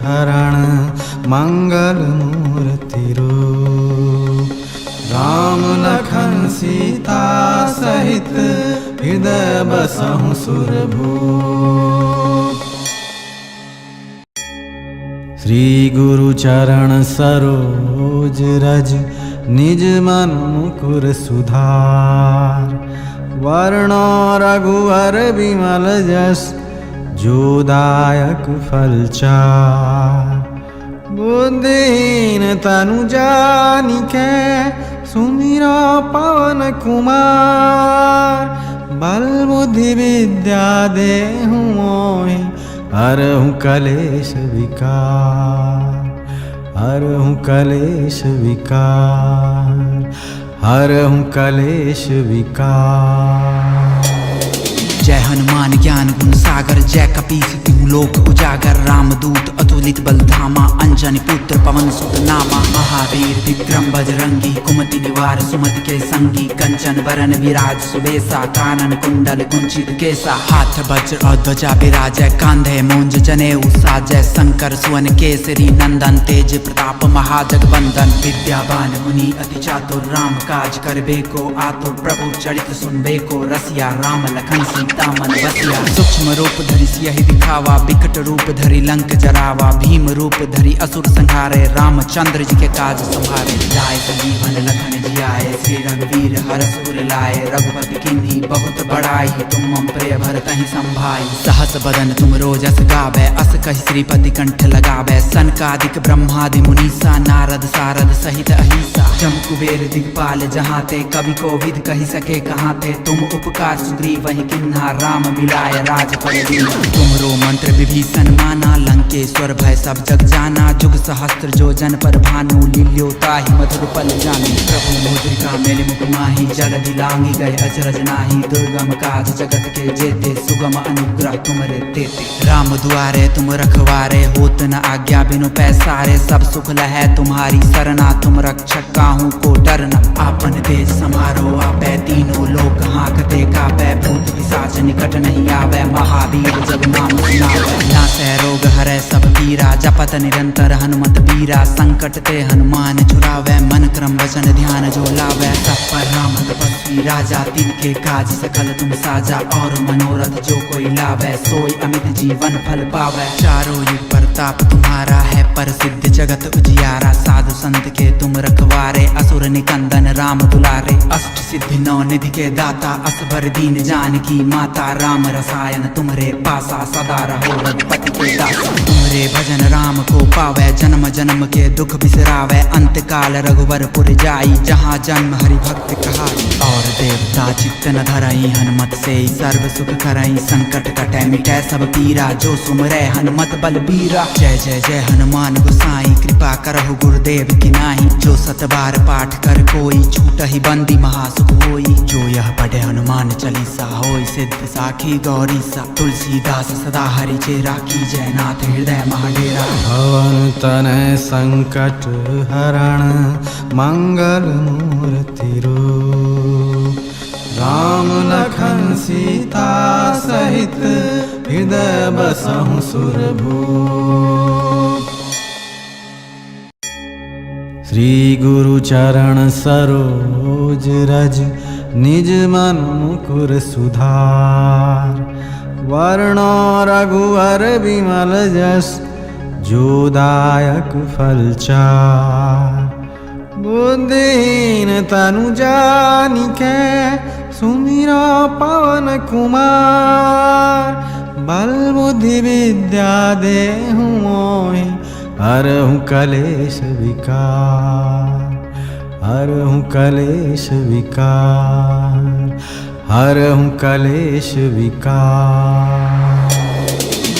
हरण मंगल मूर्ति रूप। राम लखन सीता सहित हृदय बसहु सुरभूप। श्री गुरु चरण सरोज रज निज मन मुकुर सुधार। वर्णो रघुवर विमल जस जो दायक फल चार। बुद्धिहीन तनु जानिके सुमिरो पवन कुमार। बल बुद्धि विद्या देहु मोहि हरहु कलेश विकार। हरहु कलेश विकार। हरहु कलेश विकार। जय हनुमान ज्ञान गुण सागर जय कपीस तिहु लोक उजागर। रामदूत अतुलित बल धामा अंजनी पुत्र पवन सुत नामा। महावीर विक्रम बजरंगी कुमति निवार सुमति के संगी। कंचन बरन विराज सुबेसा कानन कुंडल कुंचित केसा। हाथ वज्र और ध्वजा विराजय कांधे मूंज जनेऊ साजय। शंकर सुवन केसरी नंदन तेज प्रताप महाजगवंदन। विद्यावान मुनि अति चातुर राम काज करबे को आतुर। प्रभु चरित सुनबे को रसिया राम लखन सीता मन बसिया। सूक्ष्म रूप धरि सियहि दिखावा विकट रूप धरि लंक जरावा। भीम रूप धरि असुर संहारे रामचंद्र जी के काज संभारे। लाए संजीवन लखन जियाए श्री रघुवीर हरष उर लाए। रघुपति किन्ही बहुत बड़ाई तुम मम प्रिय भरतहि संभाई। सहस बदन तुम रोजस गावे अस कहि श्रीपति कंठ लगावे। सनकादिक ब्रह्मादि मुनीसा नारद सारद सहित अहिसा। जम कुबेर दिगपाल जहाँ ते कवि को विद कहि सके कहाँ थे। तुम उपकार सुग्रीव वही किन्हा राम मिलाय राजपद दीन्हा। तुमरो मंत्र विभीषण माना लंकेश्वर भय सब जग जाना। जुग सहस्त्र जो जन पर भानु लील्योताहि मधुर पल जानी। प्रभु मुद्रिका मेलि मुख माहि जल दिलांगी गए अचरज नाही। दुर्गम काज जगत के जेते सुगम अनुग्रह तुमरे तेते। राम दुआरे तुम रखवारे होत न आज्ञा बिनु पैसारे। सब सुख लहै तुम्हारी सरना तुम रक्षक काहू को डरना। आपन तेज समारो आपै तीनों लोक हाँकते कापै। भूत पिशाच निकट नहीं आवे महावीर जब नाम सुनावे। नासै रोग हरै सब पीरा जपत निरंतर हनुमत बीरा। संकट ते हनुमान छुड़ावे मन क्रम वचन ध्यान जो लावे। सब पर राम तपस्वी राजा तिनके काज सकल तुम साजा। और मनोरथ जो कोई लावे सोई अमित जीवन फल पावे। चारों युग प्रताप तुम्हारा है प्रसिद्ध जगत उजियारा। साधु संत के तुम रखवारे असुर निकंदन राम दुलारे। अष्ट सिद्धि नौ निधि के दाता असबर दीन जानकी माता। राम रसायन तुमरे पासा सदा रहो रघुपति के दासा। तुमरे भजन राम को पावे जन्म जन्म के दुख बिसरावे। अंत काल रघुवर पुर जाई जहाँ जन्म हरि भक्त कहाई। और देवता चित्त न धरई हनुमत से सर्व सुख करई। संकट कटै मिटै सब पीरा जो सुमरै हनुमत बलबीरा। जय जय जय हनुमान गोसाई कृपा करहु गुरुदेव की नाही। जो सत बार पाठ कर कोई छूट ही बंदी महासुख होई। जो यह पढ़े हनुमान चालीसा होई सिद्ध साखी गौरी सा। तुलसीदास सदा हरि चेरा की जयनाथ हृदय महाडेरा। भवन तनय संकट हरण मंगल मूर्ति रूप। राम लखन सीता सहित हृदय बसहु सुरभूप। श्री गुरु चरण सरोज रज निज मन मुकुर सुधार। वर्णो रघुवर विमल जस जो दायक फल चार। बुद्धिहीन तनु जानिके सुमिरो पवन कुमार। बल बुद्धि विद्या देहु मोहि हरहु कलेश विकार। हरहु कलेश विकार। हरहु कलेश विकार।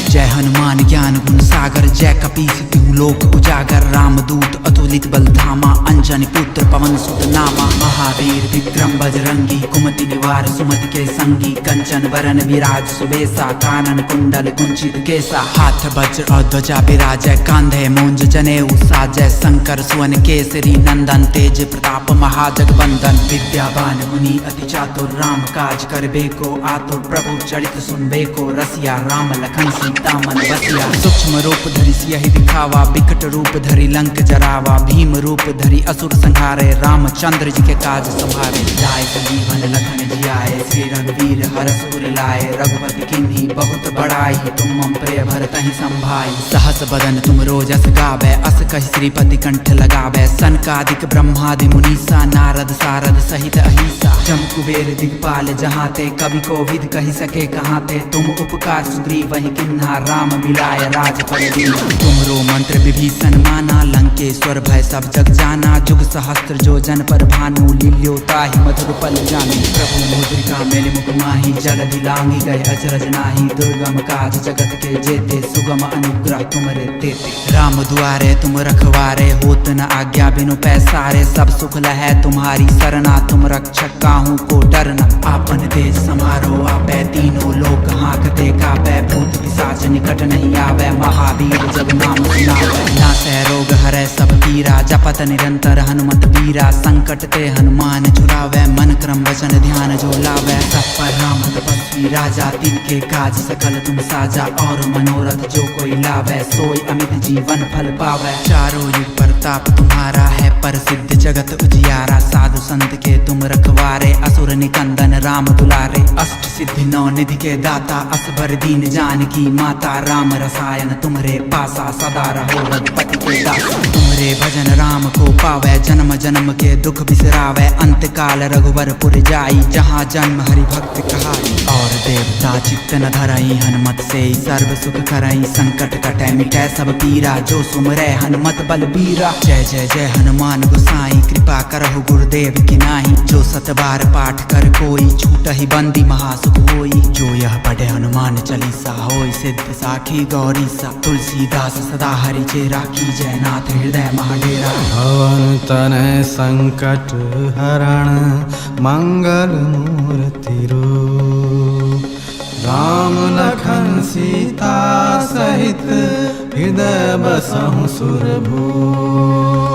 जय हनुमान ज्ञान गुण सागर जय कपीस तिहु लोक उजागर। राम रामदूत अतुलित बल धामा अंजनी पुत्र पवन सुत नामा महावीर विक्रम बजरंगी कुमति निवार सुमति के संगी कंचन वरन विराज सुबेसा कानन कुंडल कुंचित केसा हाथ वज्र और ध्वजा विराजय कांधे मूंज जनेऊ साजय शंकर सुवन केसरी नंदन तेज प्रताप महाजगवंदन विद्यावान मुनि अति चातुर राम काज करबे को आतुर प्रभु चरित सुनबे को रसिया राम लखन सीता मन बसिया सूक्ष्म रूप धरि सियहि दिखावा विकट रूप धरि लंक जरावा भीम रूप धरि असुर संहारे रामचंद्र जी के काज संभारे लाए संजीवन लखन जियाए श्री रघुवीर हरष उर लाए रघुपति किन्हीं बहुत बड़ाई तुम मम प्रिय भरतहि संभाई सहस बदन तुम रोजस गावे अस कहि श्रीपति कंठ लगावे सनकादिक ब्रह्मादि मुनीसा नारद सारद सहित अहिसा जम कुबेर दिक्पाल जहाँ ते कवि को विद कहि सके कहाँ ते तुम उपकार सुग्रीव वही किन्हा राम मिलाय राज पर दीना तुमरो मंत्र विभीषण माना लंकेश्वर भय सब जग जाना जुग सहस्त्र जो जन पर भानु लील्योताहि मधुर पल जानी प्रभु मुद्रिका मेलि मुख माहि जगति लांघि गए अचरज नाही दुर्गम काज जगत के जेते सुगम अनुग्रह तुमरे तेते राम दुआरे तुम रखवारे होत न आज्ञा बिनु पैसारे सब सुख लहै तुम्हारी सरना तुम रक्षक काहू को डरना आपन तेज समारो आपै तीनों लोक हाँकते कापै भूत पिशाच निकट नहीं आवे महावीर जब नाम सुनावे नासै रोग हरै सब पीरा जपत निरंतर हनुमत बीरा संकट ते हनुमान छुड़ावे मन क्रम वचन ध्यान जो लावे सब पर राम तपस्वी राजा तिनके काज सकल तुम साजा और मनोरथ जो कोई लावे सोई अमित जीवन फल पावे चारों युग प्रताप तुम्हारा है प्रसिद्ध जगत उजियारा साधु संत के तुम रखवारे असुर निकंदन राम दुलारे अष्ट सिद्धि नौ निधि के दाता असबर दीन जानकी माता राम रसायन तुम्हारे पासा सदा रहो रघुपति के दासा तुम्हारे भजन राम को पावे जन्म जन्म के दुख बिसरावे अंत काल रघुवर पुर जाई जहाँ जन्म हरि भक्त कहाई और देवता चित्त न धरई हनुमत से सर्व सुख करई संकट कटै मिटै सब पीरा जो सुमरै हनुमत बल बीरा जय जय जय हनुमान गोसाई कृपा करहु गुरुदेव की नाही जो सत बार पाठ कर कोई छूटहि बंदी महासुख होई जो यह पढ़े हनुमान चालीसा होई सिद्ध साखी गौरी सा तुलसीदास सदा हरि चेरा की जय नाथ हृदय महाडेरा पवन तनय संकट हरण मंगल मूर्ति रूप राम लखन सीता सहित हृदय बसहु सुरभूप